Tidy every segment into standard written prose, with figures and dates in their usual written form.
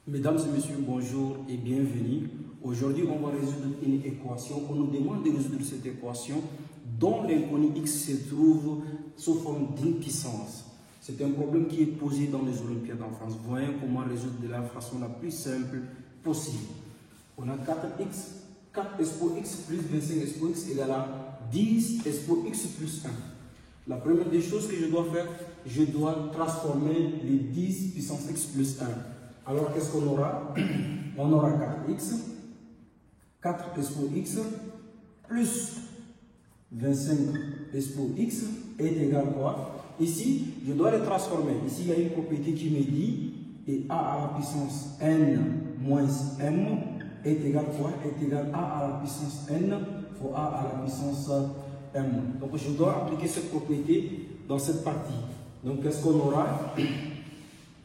Mesdames et messieurs, bonjour et bienvenue. Aujourd'hui, on va résoudre une équation. On nous demande de résoudre cette équation dont l'inconnu x se trouve sous forme d'une puissance. C'est un problème qui est posé dans les Olympiades en France. Voyons comment résoudre de la façon la plus simple possible. On a 4x, 4 expo x plus 25 expo x égale à 10 expo x plus 1. La première des choses que je dois faire, je dois transformer les 10 puissance x plus 1. Alors, qu'est-ce qu'on aura? On aura 4x, 4 expo x, plus 25 expo x est égal à quoi? Ici, je dois les transformer. Ici, il y a une propriété qui me dit et a à la puissance n moins m est égal à quoi? Est égal à la puissance n fois a à la puissance m. Donc, je dois appliquer cette propriété dans cette partie. Donc, qu'est-ce qu'on aura?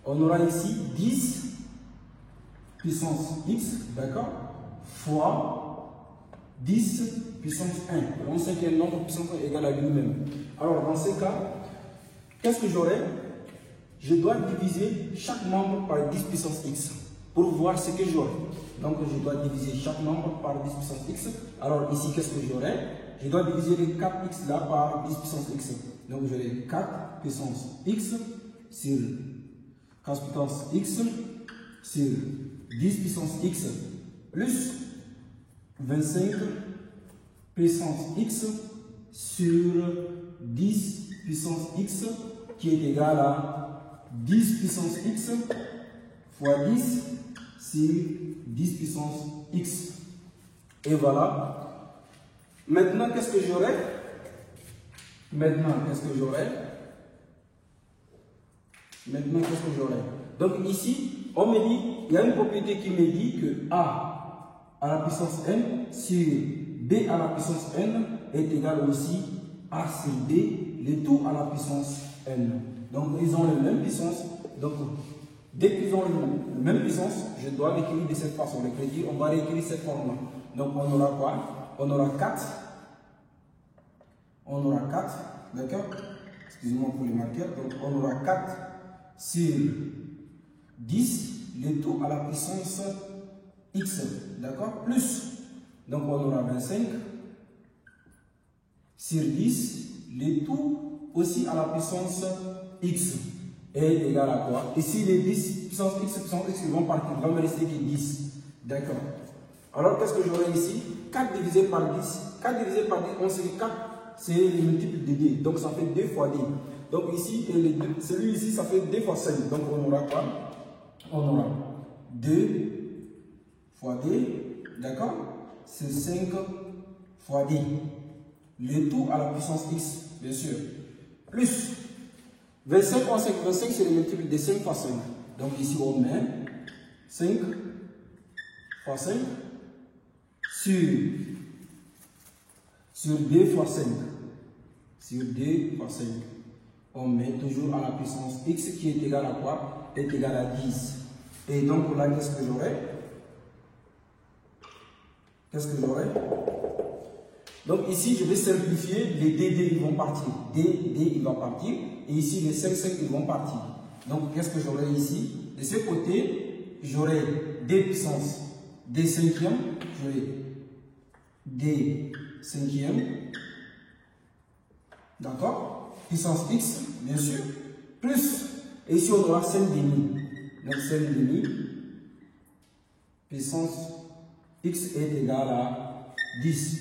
On aura ici 10 puissance x, d'accord, fois 10 puissance 1. On sait que le nombre de puissance 1 est égal à lui-même. Alors, dans ce cas, qu'est-ce que j'aurai? Je dois diviser chaque membre par 10 puissance x pour voir ce que j'aurai. Donc, je dois diviser chaque membre par 10 puissance x. Alors, ici, qu'est-ce que j'aurai? Je dois diviser les 4x là par 10 puissance x. Donc, j'aurai 4 puissance x sur 4 puissance x sur 10 puissance x plus 25 puissance x sur 10 puissance x qui est égal à 10 puissance x fois 10 sur 10 puissance x. Et voilà. Maintenant, qu'est-ce que j'aurai? Donc ici, on me dit, il y a une propriété qui me dit que A à la puissance n sur B à la puissance n est égal aussi A sur B, le tout à la puissance n. Donc ils ont la même puissance. Donc dès qu'ils ont la même puissance, je dois l'écrire de cette façon. On va réécrire cette forme-là. Donc on aura quoi? On aura 4. D'accord? Excusez-moi pour les marqueurs. Donc on aura 4 sur 10, le tout à la puissance x, d'accord, plus, donc on aura 25 sur 10, le tout aussi à la puissance x est égal à quoi? Ici, les 10 puissance x ils vont partir, il va me rester que 10, d'accord. Alors, qu'est-ce que j'aurai ici? 4 divisé par 10, 4 divisé par 10, on sait que 4, c'est le multiple de d, donc ça fait 2 fois d. Donc ici, celui ici, ça fait 2 fois 5, donc on aura quoi? On aura 2 fois d, d'accord? C'est 5 fois d. Le tout à la puissance x, bien sûr. Plus 25 fois 5, 25 c'est le multiple de 5 fois 5. Donc ici on met 5 fois 5 sur 2 fois 5. Sur 2 fois 5. On met toujours à la puissance x qui est égal à quoi? Est égal à 10. Et donc là, qu'est-ce que j'aurai? Donc ici, je vais simplifier. Les dd, ils vont partir. dd, il va partir. Et ici, les 5, ils vont partir. Donc, qu'est-ce que j'aurai ici? De ce côté, j'aurai d puissance d cinquième. J'aurai d cinquième. D'accord? Puissance x, bien sûr. Plus, et ici, on aura 5 demi. Donc 5 demi, puissance x est égale à 10.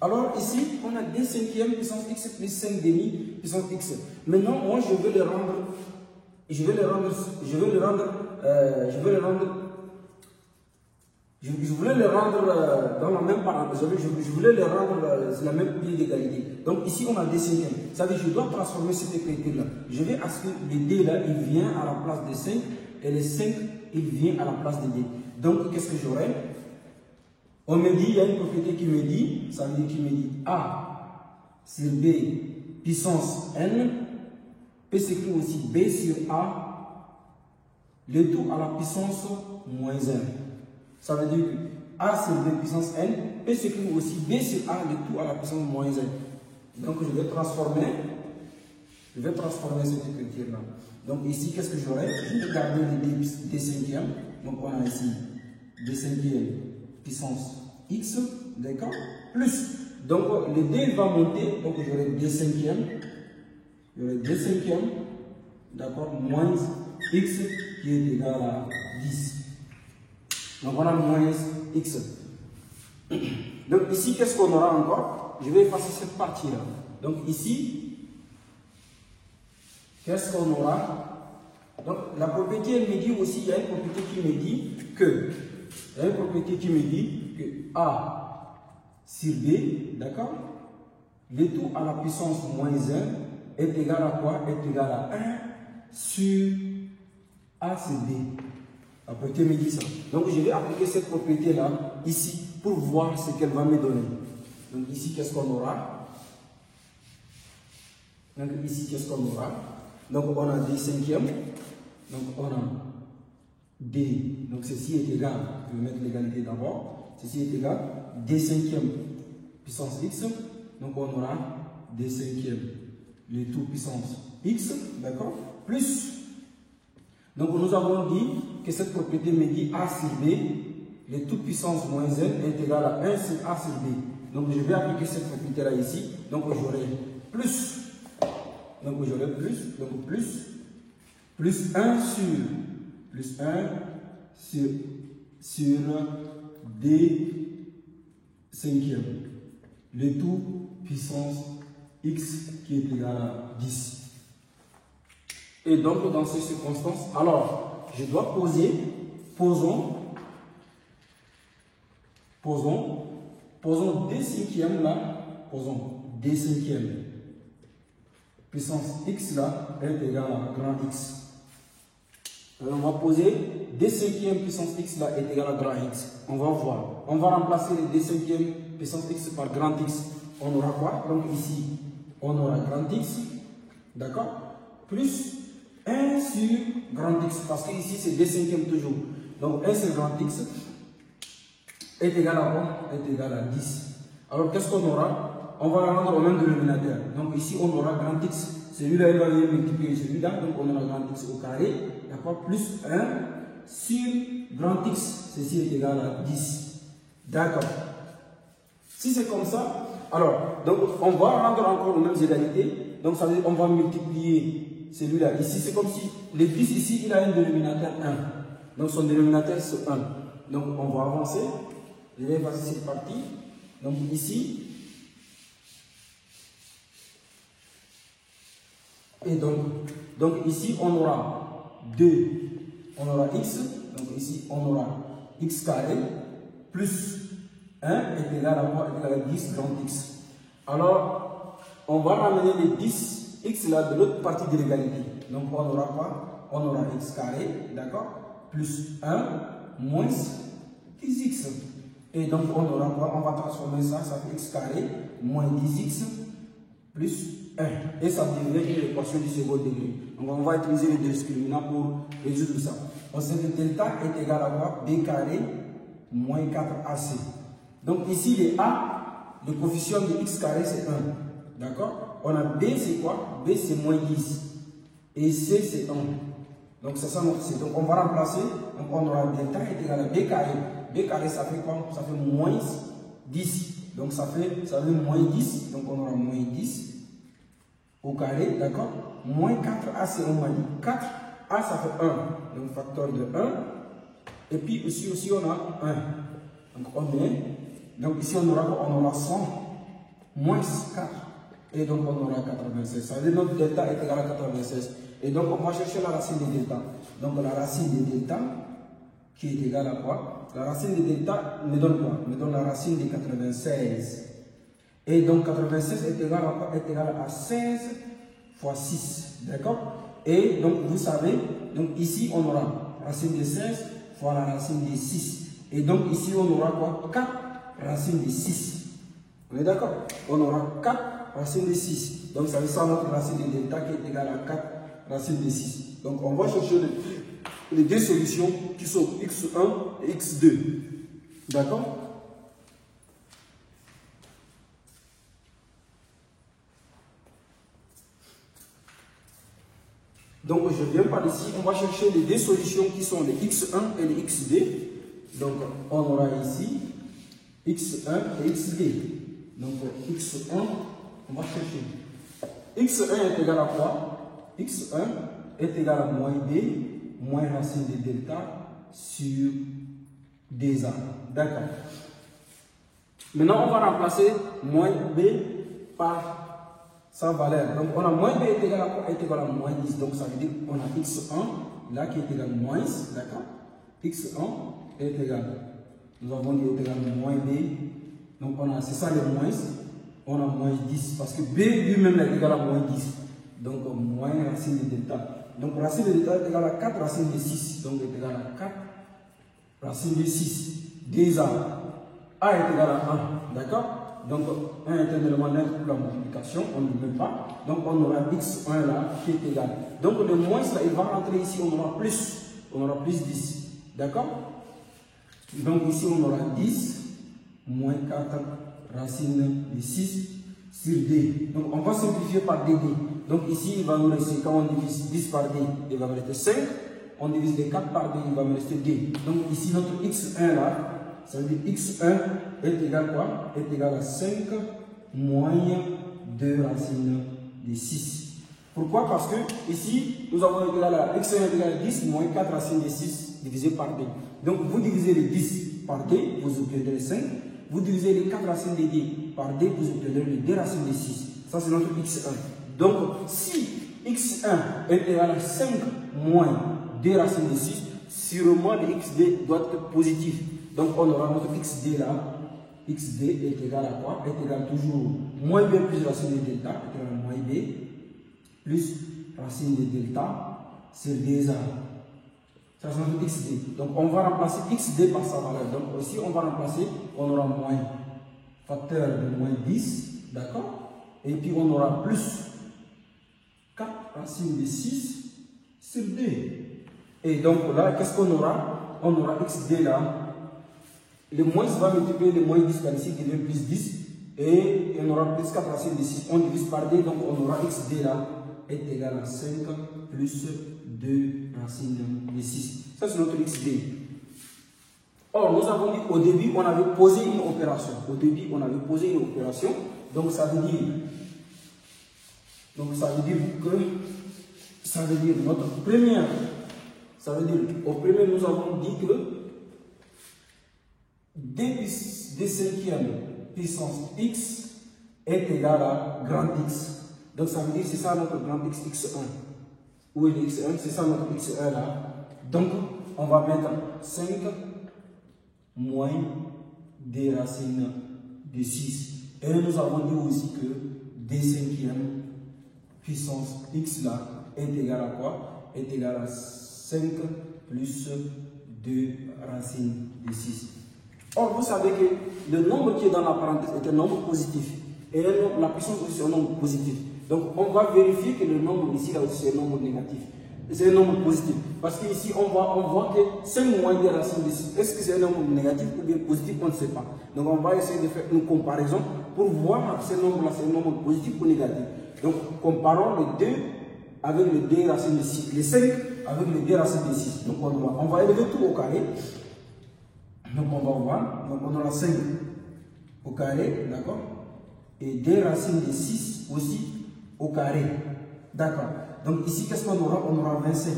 Alors ici, on a d cinquième puissance x plus 5 demi puissance x. Maintenant, moi, je veux le rendre dans la même parenthèse. Je voulais le rendre sur la même pied d'égalité. Donc ici, on a d cinquième. Ça veut dire que je dois transformer cette écriture-là. Je vais à ce que le d là, il vient à la place de 5. Et les 5, il vient à la place de d. Donc, qu'est-ce que j'aurai? On me dit, il y a une propriété qui me dit, ça veut dire qu'il me dit A sur B puissance n peut s'écrire aussi B sur A, le tout à la puissance moins 1. Ça veut dire que A sur B puissance n peut s'écrire aussi B sur A, le tout à la puissance moins 1. Donc, je vais transformer cette écriture-là. Donc ici, qu'est-ce que j'aurai? Je vais garder les d cinquième. Donc on a ici d cinquième puissance x, d'accord, plus. Donc le d va monter, donc j'aurai d cinquième, d'accord, moins x qui est égal à 10. Donc on a moins x. Donc ici, qu'est-ce qu'on aura encore? Je vais effacer cette partie-là. Donc ici, qu'est-ce qu'on aura? Donc la propriété, elle me dit aussi, il y a une propriété qui me dit que, A sur B, d'accord, le tout à la puissance moins 1 est égal à quoi? Est égal à 1 sur A sur B. La propriété me dit ça. Donc je vais appliquer cette propriété-là ici pour voir ce qu'elle va me donner. Donc ici, qu'est-ce qu'on aura? Donc ici, qu'est-ce qu'on aura? Donc on a d cinquième. Donc on a d. Donc ceci est égal. Je vais mettre l'égalité d'abord. Ceci est égal. D cinquième puissance x. Donc on aura d cinquième le tout puissance x. D'accord? Plus. Donc nous avons dit que cette propriété me dit a sur b, le tout puissance moins n est égal à 1 sur a sur b. Donc je vais appliquer cette propriété là ici. Donc j'aurai plus. Donc j'aurai plus. Donc plus 1 sur d cinquième. Le tout puissance x qui est égal à 10. Et donc, dans ces circonstances, alors, je dois posons d cinquième là, posons d cinquième puissance x là est égal à grand x. Alors, on va poser d cinquième puissance x là est égal à grand x. On va voir. On va remplacer d cinquième puissance x par grand x. On aura quoi? Donc ici, on aura grand x, d'accord, plus 1 sur grand x, parce que ici c'est d cinquième toujours. Donc 1 sur grand x est égal à quoi? Est égal à 10. Alors qu'est-ce qu'on aura? On va la rendre au même dénominateur. Donc ici on aura grand x. Celui-là il va venir multiplier celui-là. Donc on aura grand x au carré. D'accord? Plus 1 sur grand x. Ceci est égal à 10. D'accord. Si c'est comme ça, alors donc on va rendre encore aux mêmes égalités. Donc ça veut dire on va multiplier celui-là. Ici, c'est comme si le 10 ici, il a un dénominateur 1. Donc son dénominateur, c'est 1. Donc on va avancer. Je vais effacer cette partie. Donc ici. Et donc ici, on aura 2. On aura x. Donc ici, on aura x carré plus 1 est égal à quoi? Est égal à 10 grand x. Alors, on va ramener les 10 x là de l'autre partie de l'égalité. Donc on aura quoi? On aura x carré, d'accord, plus 1 moins 10x. Et donc on aura quoi? On va transformer ça, ça fait x carré moins 10x plus 1. Et ça devient une équation du second degré. Donc on va utiliser le discriminant pour résoudre ça. On sait que delta est égal à quoi? B carré moins 4ac. Donc ici les a, le coefficient de x carré c'est 1. D'accord? On a B, c'est quoi? B, c'est moins 10. Et C, c'est 1. Donc, c'est ça notre C. Donc, on va remplacer. Donc, on aura delta est égal à B carré. B carré, ça fait quoi? Ça fait moins 10. Donc, ça fait moins 10. Donc, on aura moins 10 au carré. D'accord? Moins 4AC, on m'a dit 4A, ça fait 1. Donc, facteur de 1. Et puis, ici aussi, on a 1. Donc, on met. Donc, ici, on aura 100 moins 4. Et donc, on aura 96. Ça veut dire notre delta est égal à 96. Et donc, on va chercher la racine de delta. Donc, la racine de delta, qui est égale à quoi? La racine de delta me donne quoi? Me donne la racine de 96. Et donc, 96 est égal à quoi? Est égal à 16 fois 6. D'accord? Et donc, vous savez, donc ici, on aura racine de 16 fois la racine de 6. Et donc, ici, on aura quoi? 4 racines de 6. On est d'accord? On aura 4 racine de 6. Donc, ça veut dire notre racine de delta qui est égale à 4 racine de 6. Donc, on va chercher les deux solutions qui sont x1 et x2. D'accord? Donc je viens par ici, on va chercher les deux solutions qui sont les x1 et les xd. Donc on aura ici x1 et xd. Donc x1, on va chercher. x1 est égal à quoi? x1 est égal à moins b moins racine de delta sur 2a. D'accord. Maintenant, on va remplacer moins b par sa valeur. Donc, on a moins b est égal à quoi? Est égal à moins 10. Donc, ça veut dire qu'on a x1 là qui est égal à moins, d'accord? x1 est égal. Nous avons dit est égal à moins b. Donc, c'est ça le moins. On a moins 10 parce que b lui-même est égal à moins 10. Donc, moins racine de delta. Donc, racine de delta est égal à 4 racine de 6. Donc, est égal à 4 racine de 6. 2a. A est égal à 1. D'accord? Donc, 1 est un élément neutre pour la multiplication. On ne le met pas. Donc, on aura x1 là qui est égal. Donc, le moins là, il va rentrer ici. On aura plus. On aura plus 10. D'accord? Donc, ici, on aura 10 moins 4 racine de 6 sur d. Donc, on va simplifier par dd. Donc, ici, il va nous rester, quand on divise 10 par d, il va me rester 5. On divise les 4 par d, il va me rester d. Donc, ici, notre x1 là, ça veut dire x1 est égal à quoi? Est égal à 5 moins 2 racine de 6. Pourquoi? Parce que ici, nous avons égal à x1 est égal à 10 moins 4 racine de 6 divisé par d. Donc, vous divisez les 10 par d, vous obtiendrez 5. Vous divisez les 4 racines de d par d, vous obtiendrez les 2 racines de 6. Ça, c'est notre x1. Donc, si x1 est égal à 5 moins 2 racines de 6, sûrement le xd doit être positif. Donc, on aura notre xd là. xd est égal à quoi? Est égal toujours moins b plus racine de delta, est égal à moins b plus racine de delta sur 2a. Ça, c'est notre xd. Donc, on va remplacer xd par sa valeur. Donc, ici, on va remplacer, on aura moins facteur de moins 10, d'accord? Et puis, on aura plus 4 racine de 6 sur 2. Et donc, là, qu'est-ce qu'on aura? On aura xd là. Le moins va multiplier le moins 10 par ici, qui devient plus 10. Et on aura plus 4 racine de 6. On divise par d, donc on aura xd là est égal à 5 plus 2 racine de 6. Ça, c'est notre xd. Or, nous avons dit au début, on avait posé une opération. Au début, on avait posé une opération. Donc, ça veut dire notre première. Ça veut dire, au premier, nous avons dit que d cinquième puissance x est égal à grand x. Donc, ça veut dire, c'est ça notre grand x, x1. Où est le x1? C'est ça notre x1 là. Donc, on va mettre 5 moins des racines de 6. Et nous avons dit aussi que d cinquième puissance x là est égal à quoi? Est égal à 5 plus 2 racines de 6. Or, vous savez que le nombre qui est dans la parenthèse est un nombre positif. Et la puissance aussi est un nombre positif. Donc, on va vérifier que le nombre ici, là aussi, est un nombre négatif. C'est un nombre positif. Parce qu'ici, on voit que 5 moins des racines de 6. Est-ce que c'est un nombre négatif ou bien positif? On ne sait pas. Donc, on va essayer de faire une comparaison pour voir si ce nombre-là, c'est un nombre positif ou négatif. Donc, comparons le 2 avec le 2 racines de 6. Les 5 avec le 2 racines de 6. Donc, on va élever tout au carré. Donc, on va voir. Donc, on aura 5 au carré, d'accord? Et 2 racines de 6 aussi au carré. D'accord. Donc, ici, qu'est-ce qu'on aura? On aura 25.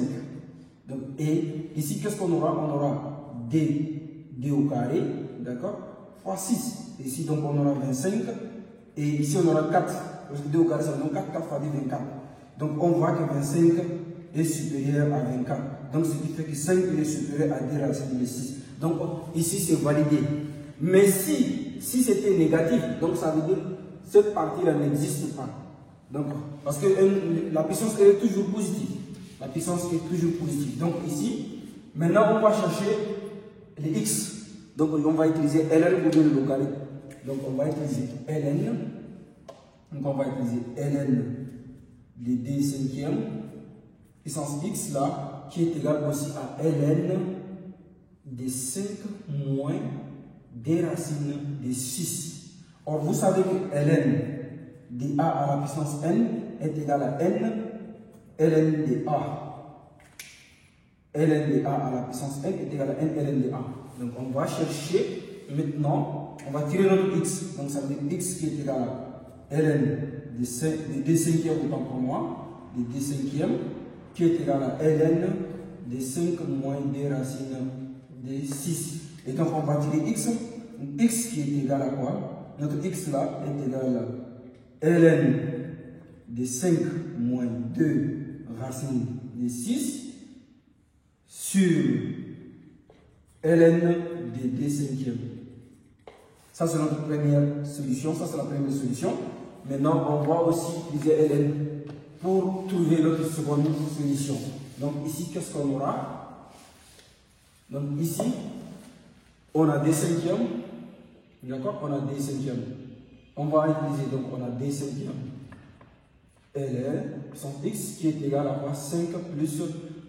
Donc, et ici, qu'est-ce qu'on aura? On aura d au carré, d'accord? Fois 6. Ici, donc, on aura 25. Et ici, on aura 4. Parce que d au carré, ça donne 4. 4 fois d, 24. Donc, on voit que 25 est supérieur à 24. Donc, ce qui fait que 5 est supérieur à 2 racines de 6. Donc, ici, c'est validé. Mais si c'était négatif, donc ça veut dire que cette partie-là n'existe pas. Donc, parce que la puissance est toujours positive. La puissance est toujours positive. Donc, ici, maintenant, on va chercher les x. Donc, on va utiliser ln pour donner le logarithme. Donc, on va utiliser ln. Donc, on va utiliser ln de d cinquième puissance x là, qui est égal aussi à ln de 5 moins des racines de 6. Or, vous savez que ln de a à la puissance n est égal à n ln de A. ln de A à la puissance n est égal à n ln de A. Donc on va chercher maintenant, on va tirer notre x. Donc ça veut dire x qui est égal à ln de d cinquième, autant pour moi, de d cinquième, qui est égal à ln de 5 moins d racine de 6. Et donc on va tirer x. X qui est égal à quoi? Notre x là est égal à ln de 5 moins 2 racine de 6 sur ln de d cinquième. Ça c'est notre première solution. Ça c'est la première solution. Maintenant on va aussi utiliser ln pour trouver notre seconde solution. Donc ici qu'est-ce qu'on aura? Donc ici on a d cinquième. D'accord? On a d cinquième. On va utiliser, donc on a d cinquième ln puissance x qui est égal à quoi? 5 plus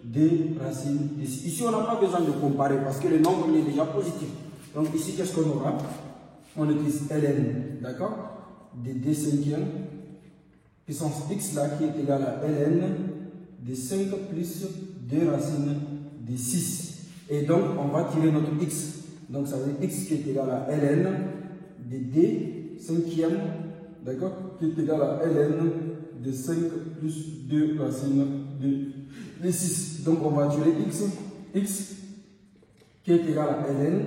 d racine de 6. Ici on n'a pas besoin de comparer parce que le nombre il est déjà positif. Donc ici qu'est-ce qu'on aura? On utilise ln, d'accord? De d cinquième puissance x là qui est égal à ln de 5 plus d racine de 6. Et donc on va tirer notre x. Donc ça veut dire x qui est égal à ln de d cinquième, d'accord, qui est égal à ln de 5 plus 2 racine de 6. Donc on va tirer x qui est égal à ln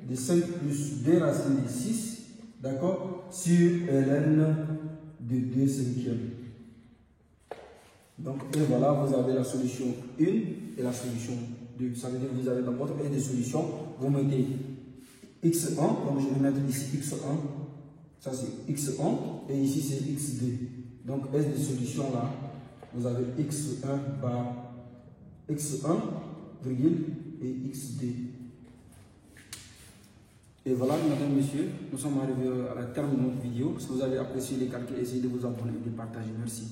de 5 plus 2 racine de 6, d'accord, sur ln de 2 cinquième. Donc et voilà, vous avez la solution 1 et la solution 2. Ça veut dire que vous avez dans votre S de solution, vous mettez x1, donc je vais mettre ici x1, ça c'est x1, et ici c'est x2. Donc S de solution là, vous avez x1 bar x1, virgule, et x2. Et voilà, mesdames et messieurs, nous sommes arrivés à la terme de notre vidéo. Si vous avez apprécié les calculs, essayez de vous abonner et de partager. Merci.